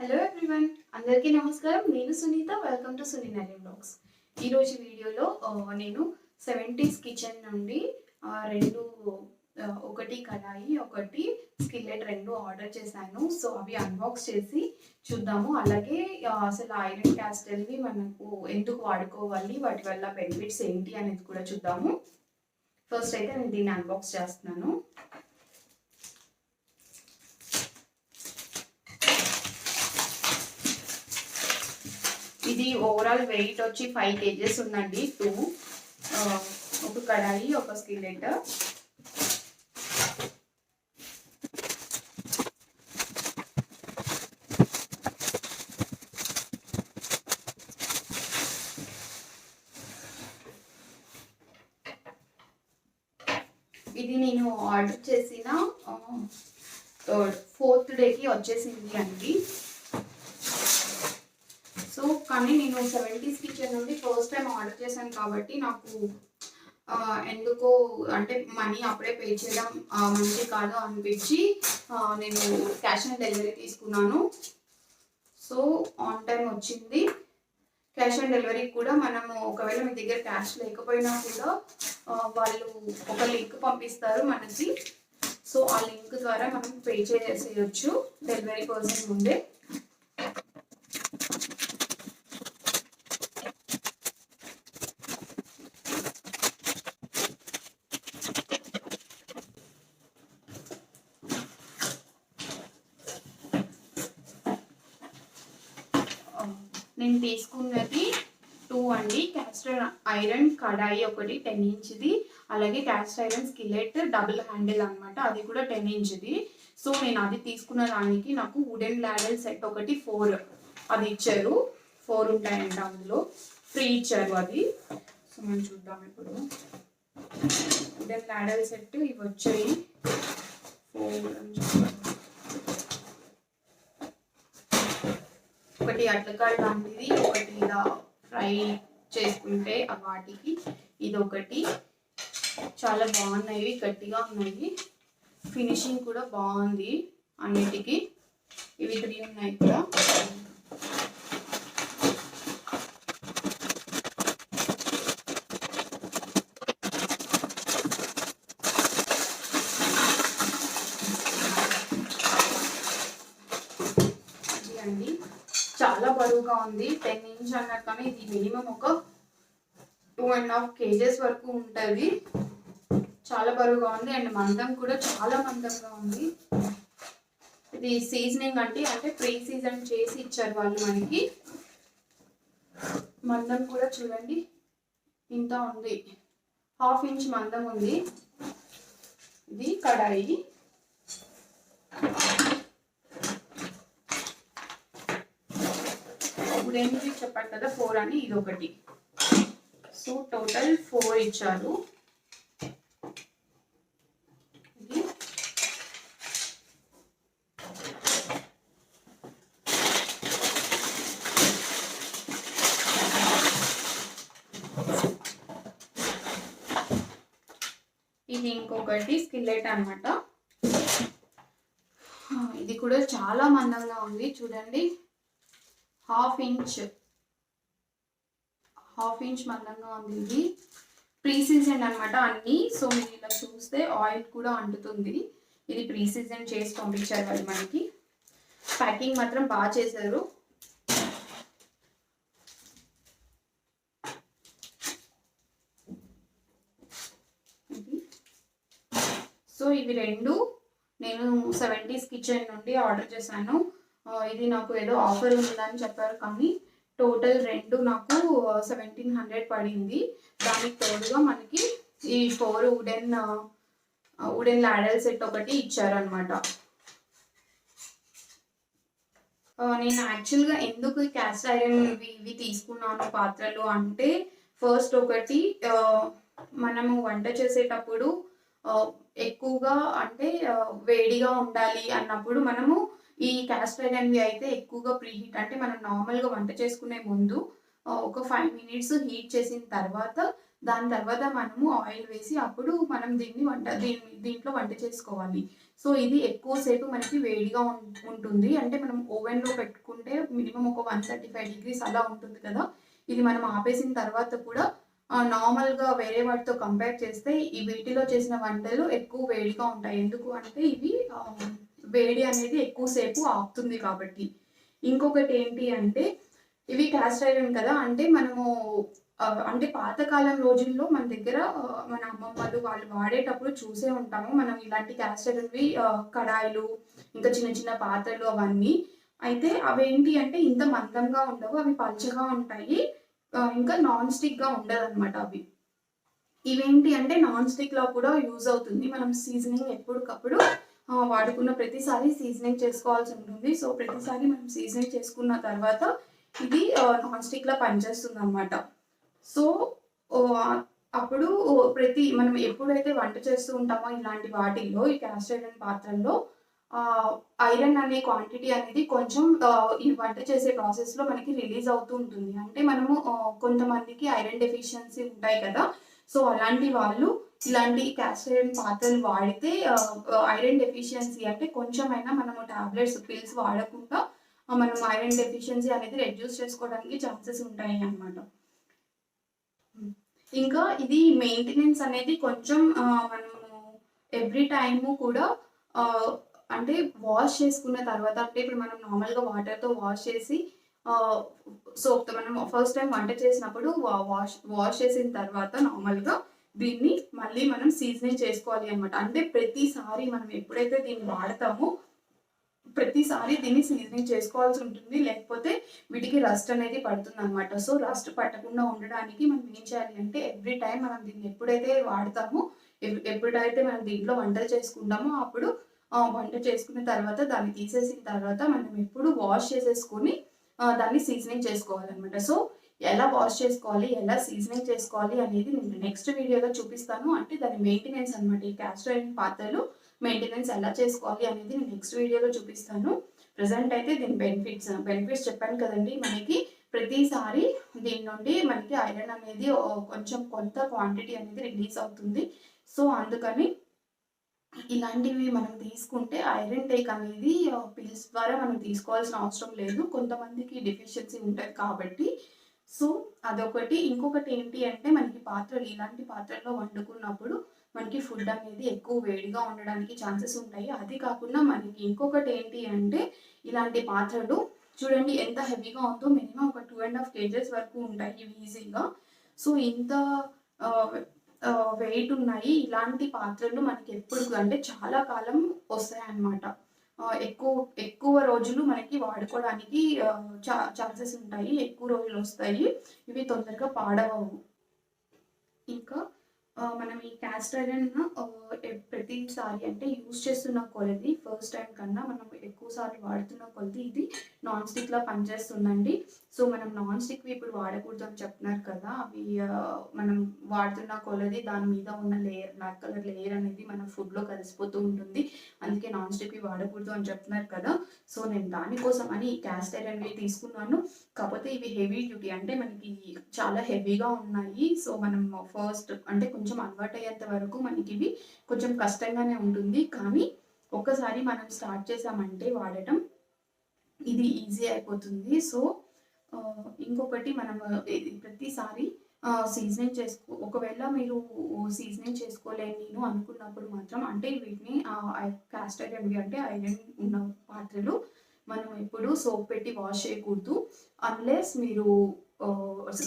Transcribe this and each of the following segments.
Hello everyone, అందరికీ నమస్కారం. నేను సునీత. వెల్కమ్ టు సునీనలి బ్లాగ్స్. ఈరోజు వీడియోలో నేను 70s కిచెన్ నుండి రెండు ఒకటి కడాయి, ఒకటి స్కిల్లెట్ రెండు ఆర్డర్ చేశాను. సో అవి అన్బాక్స్ చేసి చూద్దాము. అలాగే అసలు ఐరన్ క్యాస్టల్ని మనకు ఎందుకు వాడుకోవాలి, వాటి వల్ల బెనిఫిట్స్ ఏంటి అనేది కూడా చూద్దాము. ఫస్ట్ అయితే నేను దీన్ని అన్బాక్స్ చేస్తున్నాను. ఇది ఓవరాల్ వెయిట్ వచ్చి 5 kgs ఉందండి. ఒక కడాయి, ఒక స్కిల్లెట్. ఇది నేను ఆర్డర్ చేసిన 4th డేకి వచ్చేసింది అండి. సో కానీ నేను 70s కిచెన్ నుండి ఫస్ట్ టైం ఆర్డర్ చేశాను కాబట్టి నాకు ఎందుకో అంటే మనీ అప్పుడే పే చేయడం మంచి కాదు అనిపించి నేను క్యాష్ ఆన్ డెలివరీ తీసుకున్నాను. సో ఆన్ టైం వచ్చింది. క్యాష్ ఆన్ డెలివరీ కూడా మనము ఒకవేళ మీ దగ్గర క్యాష్ లేకపోయినా కూడా వాళ్ళు ఒక లింక్ పంపిస్తారు మనకి. సో ఆ లింక్ ద్వారా మనం పే చేసేయచ్చు డెలివరీ పర్సన్ ముందే. నేను తీసుకున్నది 2 అండి. క్యాస్ట్ ఐరన్ కడాయి ఒకటి 10 ఇంచ్ది, అలాగే cast iron skillet double handle అనమాట, అది కూడా 10 ఇంచ్ది. సో నేను అది తీసుకున్న దానికి నాకు వుడెన్ లాడల్ సెట్ ఒకటి 4 అది ఇచ్చారు. 4 ఉంటాయంట అందులో, ఫ్రీ ఇచ్చారు అది. సో మనం చూద్దాం ఇప్పుడు. వుడెన్ లాడల్ సెట్ ఇవి వచ్చాయి 4 అని చెప్పారు. ఒకటి అట్లకాయ లాంటిది, ఒకటి ఇలా ఫ్రై చేసుకుంటే వాటికి, ఇది ఒకటి. చాలా బాగున్నాయి, గట్టిగా ఉన్నాయి, ఫినిషింగ్ కూడా బాగుంది అన్నిటికీ. ఇవి 3 ఉన్నాయి ఇక్కడ. అండి చాలా బరువుగా ఉంది. 10 ఇంచ్ అన్నారు కానీ ఇది మినిమం ఒక 2.5 kgs వరకు ఉంటుంది. చాలా బరువుగా ఉంది అండ్ మందం కూడా చాలా మందంగా ఉంది. ఇది సీజనింగ్ అంటే ప్రీ సీజన్ చేసి ఇచ్చారు వాళ్ళు మనకి. మందం కూడా చూడండి ఇంత ఉంది, 1/2 ఇంచ్ మందం ఉంది. ఇది కడాయి. ఇప్పుడేంటి చెప్పారు కదా 4 అని, ఇది ఒకటి. సో టోటల్ 4 ఇచ్చారు. ఇది ఇంకొకటి స్కిల్లెట్ అన్నమాట. ఇది కూడా చాలా మందంగా ఉంది చూడండి, 1/2 ఇంచ్ మందంగా ఉంది. ఇది ప్రీ సీజన్ అనమాట అన్ని. సో మీరు ఇలా చూస్తే ఆయిల్ కూడా అంటుతుంది. ఇది ప్రీ సీజన్ చేసి పంపించారు వాళ్ళు మనకి. ప్యాకింగ్ మాత్రం బాగా చేశారు. సో ఇవి రెండు నేను 70s కిచెన్ నుండి ఆర్డర్ చేశాను. ఇది నాకు ఏదో ఆఫర్ ఉందని చెప్పారు కానీ టోటల్ రెండు నాకు 1700 పడింది. దానికి తోడుగా మనకి ఈ 4 వుడెన్ లాడల్ సెట్ ఒకటి ఇచ్చారనమాట. నేను యాక్చువల్గా ఎందుకు క్యాస్ట్ ఐరన్ ఇవి తీసుకున్నాను పాత్రలు అంటే, ఫస్ట్ ఒకటి మనము వంట చేసేటప్పుడు ఎక్కువగా అంటే వేడిగా ఉండాలి అన్నప్పుడు మనము ఈ క్యాస్ట్ ఐరన్వి అయితే ఎక్కువగా ప్రీహీట్ అంటే మనం నార్మల్గా వంట చేసుకునే ముందు ఒక 5 minutes హీట్ చేసిన తర్వాత దాని తర్వాత మనము ఆయిల్ వేసి అప్పుడు మనం దీంట్లో వంట చేసుకోవాలి. సో ఇది ఎక్కువ సేపు మనకి వేడిగా ఉంటుంది. అంటే మనం ఓవెన్‌లో పెట్టుకుంటే మినిమమ్ ఒక 135 డిగ్రీస్ అలా ఉంటుంది కదా! ఇది మనం ఆపేసిన తర్వాత కూడా నార్మల్‌గా వేరే వాటితో కంపేర్ చేస్తే ఈ వీటిలో చేసిన వంటలు ఎక్కువ వేడిగా ఉంటాయి. ఎందుకు అంటే ఇవి వేడి అనేది ఎక్కువ సేపు ఆపుతుంది కాబట్టి. ఇంకొకటి ఏంటి అంటే ఇవి కాస్ట్ ఐరన్ కదా! అంటే మనము అంటే పాతకాలం రోజుల్లో మన దగ్గర మన అమ్మమ్మలు వాళ్ళు వాడేటప్పుడు చూసే ఉంటాము. మనం ఇలాంటి కాస్ట్ ఐరన్‌వి కడాయిలు, ఇంకా చిన్న చిన్న పాత్రలు అవన్నీ. అయితే అవేంటి అంటే ఇంత మందంగా ఉండవు. అవి పల్చగా ఉంటాయి. ఇంకా నాన్ స్టిక్‌గా ఉండదనమాట అవి. ఇవేంటి అంటే నాన్ స్టిక్‌లా కూడా యూజ్ అవుతుంది. మనం సీజనింగ్ ఎప్పటికప్పుడు వాడుకున్న ప్రతిసారి సీజనింగ్ చేసుకోవాల్సి ఉంటుంది. సో, ప్రతిసారి మనం సీజనింగ్ చేసుకున్న తర్వాత ఇది నాన్ స్టిక్‌లా పనిచేస్తుందనమాట. సో, ఆహ్, అప్పుడు మనం ఎప్పుడైతే వంట చేస్తూ ఉంటామో ఇలాంటి వాటిల్లో ఈ కాస్ట్ ఐరన్ పాత్రల్లో ఆహ్, ఐరన్ అనే క్వాంటిటీ అనేది కొంచెం ఈ వంట చేసే ప్రాసెస్‌లో మనకి రిలీజ్ అవుతూ ఉంటుంది. అంటే మనము కొంతమందికి ఐరన్ డెఫిషియన్సీ ఉంటాయి కదా! సో, అలాంటి వాళ్ళు ఇలాంటి కాస్ట్ ఐరన్ పాత్రలు వాడితే ఐరన్ డెఫిషియన్సీ అంటే కొంచెమైనా మనము టాబ్లెట్స్, పిల్స్ వాడకుండా మనం ఐరన్ డెఫిషియన్సీ అనేది రెడ్యూస్ చేసుకోవడానికి ఛాన్సెస్ ఉంటాయి అన్నమాట. ఇంకా ఇది మెయింటెనెన్స్ అనేది కొంచెం మనము ఎవ్రీ టైము కూడా ఆహ్, అంటే వాష్ చేసుకున్న తర్వాత అంటే ఇప్పుడు మనం నార్మల్‌గా వాటర్‌తో వాష్ చేసి ఆహ్, సోప్‌తో మనం ఫస్ట్ టైమ్ వంట చేసినప్పుడు వాష్ చేసిన తర్వాత నార్మల్‌గా దీన్ని మళ్ళీ మనం సీజనింగ్ చేసుకోవాలి అన్నమాట. అంటే ప్రతిసారి మనం ఎప్పుడైతే దీన్ని వాడతామో ప్రతిసారి దీన్ని సీజనింగ్ చేసుకోవాల్సి ఉంటుంది. లేకపోతే వీటికి రస్ట్ అనేది పడుతుందనమాట. సో, రస్ట్ పట్టకుండా ఉండడానికి మనం ఏం చేయాలి అంటే ఎవ్రీ టైమ్ మనం దీన్ని ఎప్పుడైతే వాడతామో, ఎప్పుడైతే మనం దీంట్లో వంటలు చేసుకుంటామో అప్పుడు వంట చేసుకున్న తర్వాత దాన్ని తీసేసిన తర్వాత మనం ఎప్పుడు వాష్ చేసేసుకొని దాన్ని సీజనింగ్ చేసుకోవాలనమాట. సో, ఎలా వాష్ చేసుకోవాలి, ఎలా సీజనింగ్ చేసుకోవాలి అనేది నేను నెక్స్ట్ వీడియోలో చూపిస్తాను. అంటే దాని మెయింటెనెన్స్ అనమాట. ఈ కాస్ట్ ఐరన్ పాత్రలు మెయింటెనెన్స్ ఎలా చేసుకోవాలి అనేది నేను నెక్స్ట్ వీడియోలో చూపిస్తాను. ప్రెజెంట్ అయితే దీని బెనిఫిట్స్ చెప్పాను కదండీ! మనకి ప్రతిసారి దీని నుండి మనకి ఐరన్ అనేది కొంచెం కొంత క్వాంటిటీ అనేది రిలీజ్ అవుతుంది. సో, అందుకని ఇలాంటివి మనం తీసుకుంటే ఐరన్ టేక్ అనేది పిల్స్ ద్వారా మనం తీసుకోవాల్సిన అవసరం లేదు. కొంతమందికి డెఫిషియన్సీ ఉంటది కాబట్టి. సో, అదొకటి. ఇంకొకటి ఏంటి అంటే మనకి ఇలాంటి పాత్రల్లో వండుకున్నప్పుడు మనకి ఫుడ్ అనేది ఎక్కువ వేడిగా ఉండడానికి ఛాన్సెస్ ఉంటాయి. అది కాకుండా మనకి ఇంకొకటి ఏంటి అంటే ఇలాంటి పాత్రలు చూడండి ఎంత హెవీగా ఉందో మినిమమ్ ఒక 2½ కేజెస్ వరకు ఉంటాయి ఇవి ఈజీగా. సో, ఇంత ఆహ్, వెయిట్ ఉన్నాయి. ఇలాంటి పాత్రలు మనకి ఎప్పుడు అంటే చాలా కాలం వస్తాయన్నమాట. ఎక్కువ ఎక్కువ రోజులు మనకి వాడుకోవడానికి ఛాన్సెస్ ఉంటాయి. ఎక్కువ రోజులొస్తాయి. ఇవి తొందరగా పాడవవు. ఇంకా మనం ఈ కాస్ట్ ఐరన్ ప్రతిసారి అంటే యూజ్ చేస్తున్న కొలది ఫస్ట్ టైం కన్నా మనం ఎక్కువ సార్లు వాడుతున్న కొలది ఇది నాన్ స్టిక్‌లా పనిచేస్తుందండి. సో, మనం నాన్ స్టిక్‌వి ఇప్పుడు వాడకూడదు అని చెప్తున్నారు కదా! అవి మనం వాడుతున్న కొలది దాని మీద ఉన్న బ్లాక్ కలర్ లేయర్ అనేది మన ఫుడ్‌లో కలిసిపోతూ ఉంటుంది. అందుకే నాన్ స్టిక్‌వి వాడకూడదు అని చెప్తున్నారు కదా! సో, నేను దానికోసమని ఈ కాస్ట్ ఐరన్‌వి తీసుకున్నాను. కాపోతే ఇవి హెవీ డ్యూటీ అంటే మనకి చాలా హెవీగా ఉన్నాయి. సో, మనం ఫస్ట్ అంటే కొంచెం అలవాటయ్యేంత వరకు మనకివి కొంచెం కష్టంగానే ఉంటుంది. కానీ ఒక్కసారి మనం స్టార్ట్ చేశామంటే వాడటం ఇది ఈజీ అయిపోతుంది. సో, ఇంకొకటి మనం ఇది ప్రతిసారి ఒకవేళ మీరు సీజనింగ్ చేసుకోలేను నేను అనుకున్నప్పుడు మాత్రం అంటే వీటిని కాస్ట్ ఐరన్‌వి అంటే ఐరన్ ఉన్న పాత్రలు మనం ఎప్పుడు సోప్ పెట్టి వాష్ చేయకూడదు. అన్‌లెస్ మీరు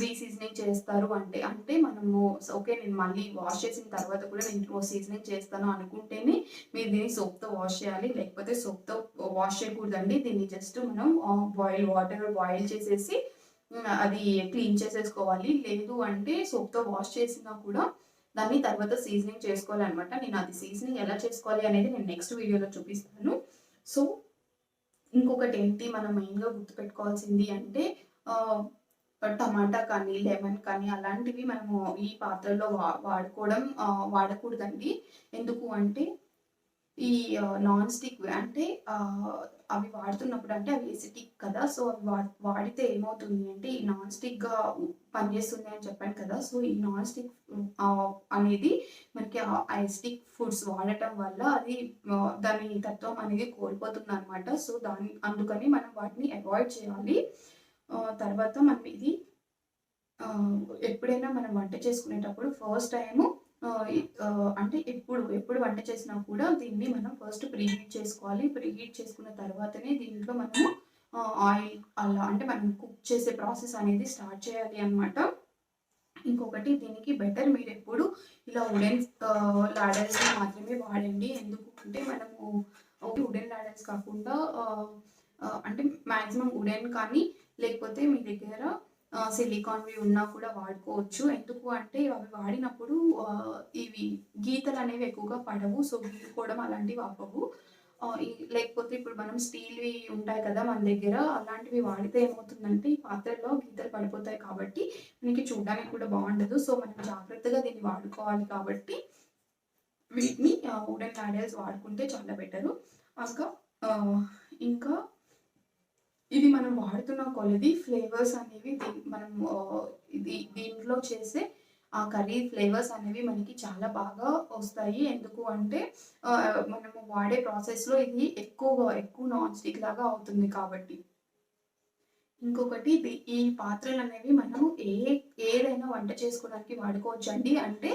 రీసీజనింగ్ చేస్తారు అంటే, మనము ఓకే నేను మళ్ళీ వాష్ చేసిన తర్వాత కూడా నేను సీజనింగ్ చేస్తాను అనుకుంటేనే మీరు దీన్ని సోప్‌తో వాష్ చేయాలి. లేకపోతే సోప్‌తో వాష్ చేయకూడదండి. దీన్ని జస్ట్ మనం వాటర్ బాయిల్ చేసేసి అది క్లీన్ చేసేసుకోవాలి. లేదు అంటే సోప్‌తో వాష్ చేసినా కూడా దాన్ని తర్వాత సీజనింగ్ చేసుకోవాలనమాట. నేను అది సీజనింగ్ ఎలా చేసుకోవాలి అనేది నేను నెక్స్ట్ వీడియోలో చూపిస్తాను. సో, ఇంకొకటేంటి మనం మెయిన్‌గా గుర్తుపెట్టుకోవాల్సింది అంటే ఆహ్, టమాటా కానీ, లెమన్ కానీ అలాంటివి మనము ఈ పాత్రలో వాడుకోవడం వాడకూడదండి. ఎందుకు అంటే ఈ నాన్ స్టిక్ అంటే అవి వాడుతున్నప్పుడు అంటే అవి ఎసిటిక్ కదా! సో, అవి వాడితే ఏమవుతుంది అంటే ఈ నాన్ స్టిక్‌గా పనిచేస్తుంది అని చెప్పాను కదా! సో, ఈ నాన్ స్టిక్ అనేది మనకి ఆ ఎసిటిక్ ఫుడ్స్ వాడటం వల్ల అది దాని తత్వం అనేది కోల్పోతుందనమాట. సో, అందుకని మనం వాటిని అవాయిడ్ చేయాలి. తర్వాత మనం ఇది ఎప్పుడైనా మనం వంట చేసుకునేటప్పుడు ఫస్ట్ టైము అంటే ఎప్పుడు వంట చేసినా కూడా దీన్ని మనం ఫస్ట్ ప్రీహీట్ చేసుకోవాలి. ప్రీహీట్ చేసుకున్న తర్వాతనే దీంట్లో మనము ఆయిల్ అలా అంటే మనం కుక్ చేసే ప్రాసెస్ అనేది స్టార్ట్ చేయాలి అనమాట. ఇంకొకటి దీనికి బెటర్ మీరెప్పుడు ఇలా వుడెన్ లాడర్స్‌ని మాత్రమే వాడండి. ఎందుకు అంటే మనము వుడెన్ లాడర్స్ కాకుండా అంటే మాక్సిమం వుడెన్ కానీ లేకపోతే మీ దగ్గర సిలికాన్‌వి ఉన్నా కూడా వాడుకోవచ్చు. ఎందుకు అంటే అవి వాడినప్పుడు ఇవి గీతలనేవి ఎక్కువగా పడవు. సో, గీరుకోవడం అలాంటివి అవ్వవు. లేకపోతే ఇప్పుడు మనం స్టీల్‌వి ఉంటాయి కదా మన దగ్గర, అలాంటివి వాడితే ఏమవుతుందంటే ఈ పాత్రల్లో గీతలు పడిపోతాయి కాబట్టి మనకి చూడడానికి కూడా బాగుండదు. సో, మనం జాగ్రత్తగా దీన్ని వాడుకోవాలి కాబట్టి వీటిని వుడెన్ హ్యాండిల్స్ వాడుకుంటే చాలా బెటరు. ఇంకా ఇంకా ఇది మనం వాడుతున్న కొలది ఫ్లేవర్స్ అనేవి మనం దీంట్లో చేసే ఆ కర్రీ ఫ్లేవర్స్ అనేవి మనకి చాలా బాగా వస్తాయి. ఎందుకు అంటే మనము వాడే ప్రాసెస్‌లో ఇది ఎక్కువ నాన్ స్టిక్ లాగా అవుతుంది కాబట్టి. ఇంకొకటి ఈ పాత్రలనేవి మనము ఏదైనా వంట చేసుకోవడానికి వాడుకోవచ్చండి. అంటే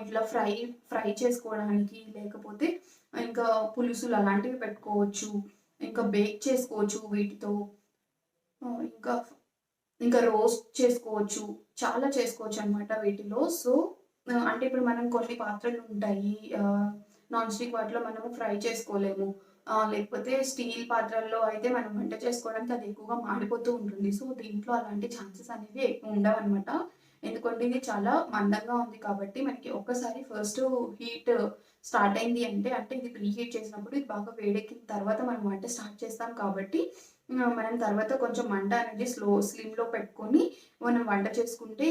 ఇట్లా ఫ్రై చేసుకోవడానికి, లేకపోతే ఇంకా పులుసులు అలాంటివి పెట్టుకోవచ్చు. ఇంకా బేక్ చేసుకోవచ్చు వీటితో. ఇంకా ఇంకా రోస్ట్ చేసుకోవచ్చు. చాలా చేసుకోవచ్చనమాట వీటిలో. సో, అంటే ఇప్పుడు మనం కొన్ని పాత్రలుంటాయి. నాన్ స్టిక్ వాటిలో మనము ఫ్రై చేసుకోలేము. లేకపోతే స్టీల్ పాత్రల్లో అయితే మనం వంట చేసుకోవడానికి అది ఎక్కువగా మాడిపోతూ ఉంటుంది. సో, దీంట్లో అలాంటి ఛాన్సెస్ అనేవి ఎక్కువ ఉండవనమాట. ఎందుకంటే ఇది చాలా మందంగా ఉంది కాబట్టి మనకి ఒక్కసారి ఫస్ట్ హీట్ స్టార్ట్ అయింది అంటే ఇది ప్రీహీట్ చేసినప్పుడు ఇది బాగా వేడెక్కిన తర్వాత మనం వంట స్టార్ట్ చేస్తాం కాబట్టి మనం తర్వాత కొంచెం మంట అనేది స్లిమ్‌లో పెట్టుకొని మనం వంట చేసుకుంటే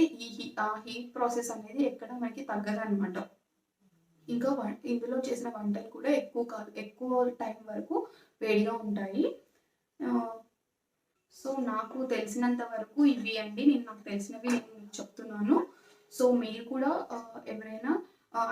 ఆ హీట్ ప్రాసెస్ అనేది ఎక్కడ మనకి తగ్గదనమాట. ఇంకా ఇందులో చేసిన వంటలు కూడా ఎక్కువ టైం వరకు వేడిగా ఉంటాయి. సో, నాకు తెలిసినంత వరకు ఇవి అండి. నాకు తెలిసినవి నేను మీకు చెప్తున్నాను. సో, మీరు కూడా ఎవరైనా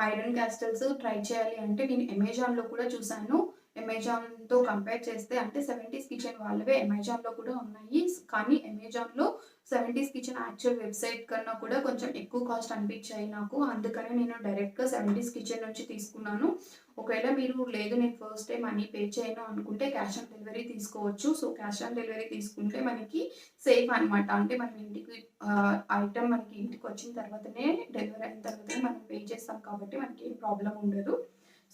ఐరన్ క్యాస్టల్స్ ట్రై చేయాలి అంటే నేను అమెజాన్‌లో కూడా చూసాను. అమెజాన్‌తో కంపేర్ చేస్తే అంటే 70స్ కిచెన్ వాళ్ళవే అమెజాన్‌లో కూడా ఉన్నాయి. కానీ అమెజాన్‌లో 70స్ కిచెన్ యాక్చువల్ వెబ్‌సైట్ కన్నా కూడా కొంచెం ఎక్కువ కాస్ట్ అనిపించాయి నాకు. అందుకనే నేను డైరెక్ట్‌గా 70స్ కిచెన్ నుంచి తీసుకున్నాను. ఒకవేళ మీరు లేదు నేను ఫస్ట్ టైం మనీ పే చేయను అనుకుంటే క్యాష్ ఆన్ డెలివరీ తీసుకోవచ్చు. సో, క్యాష్ ఆన్ డెలివరీ తీసుకుంటే మనకి సేఫ్ అనమాట. అంటే మనం ఐటెమ్ మనకి ఇంటికి వచ్చిన తర్వాతనే డెలివరీ అయిన తర్వాతనే మనం పే చేస్తాం కాబట్టి మనకి ఏం ప్రాబ్లమ్ ఉండదు.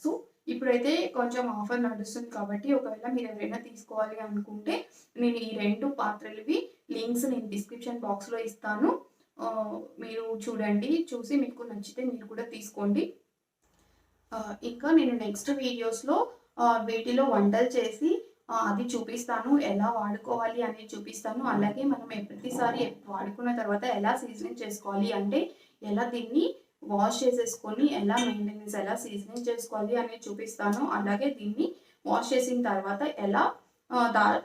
సో, ఇప్పుడైతే కొంచెం ఆఫర్ నడుస్తుంది కాబట్టి ఒకవేళ మీరు ఎవరైనా తీసుకోవాలి అనుకుంటే నేను ఈ 2 పాత్రలవి లింక్స్ నేను డిస్క్రిప్షన్ బాక్స్‌లో ఇస్తాను. మీరు చూడండి. చూసి మీకు నచ్చితే మీరు కూడా తీసుకోండి. ఇంకా నేను నెక్స్ట్ వీడియోస్‌లో వీటిలో వంటలు చేసి అది చూపిస్తాను. ఎలా వాడుకోవాలి అనేది చూపిస్తాను. అలాగే మనం ప్రతిసారి వాడుకున్న తర్వాత ఎలా సీజనింగ్ చేసుకోవాలి అంటే ఎలా దీన్ని వాష్ చేసేసుకొని ఎలా మెయింటెనెన్స్ ఎలా సీజనింగ్ చేసుకోవాలి అనేది చూపిస్తాను. అలాగే దీన్ని వాష్ చేసిన తర్వాత ఎలా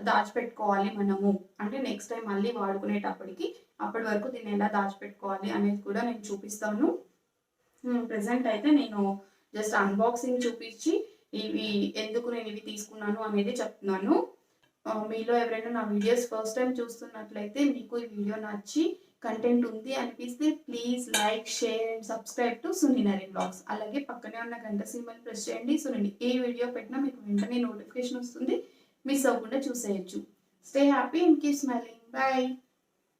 దాచిపెట్టుకోవాలి మనము. అంటే నెక్స్ట్ టైం మళ్ళీ వాడుకునేటప్పటికి అప్పటి వరకు దీన్ని ఎలా దాచిపెట్టుకోవాలి అనేది కూడా నేను చూపిస్తాను. ప్రెజెంట్ అయితే నేను జస్ట్ అన్బాక్సింగ్ చూపించి ఎందుకు నేను ఇవి తీసుకున్నాను అనేది చెప్తున్నాను. మీలో ఎవరైనా నా వీడియోస్ ఫస్ట్ టైం చూస్తున్నట్లయితే మీకు ఈ వీడియో నచ్చి కంటెంట్ ఉంది అనిపిస్తే please like, share and subscribe to Suni Naren vlogs. అలాగే పక్కనే ఉన్న గంట సింబల్ ప్రెస్ చేయండి. సో నేను ఏ వీడియో పెట్టినా మీకు వెంటనే నోటిఫికేషన్ వస్తుంది. మిస్ అవ్వకుండా చూసేయచ్చు. Stay happy and keep smiling. By.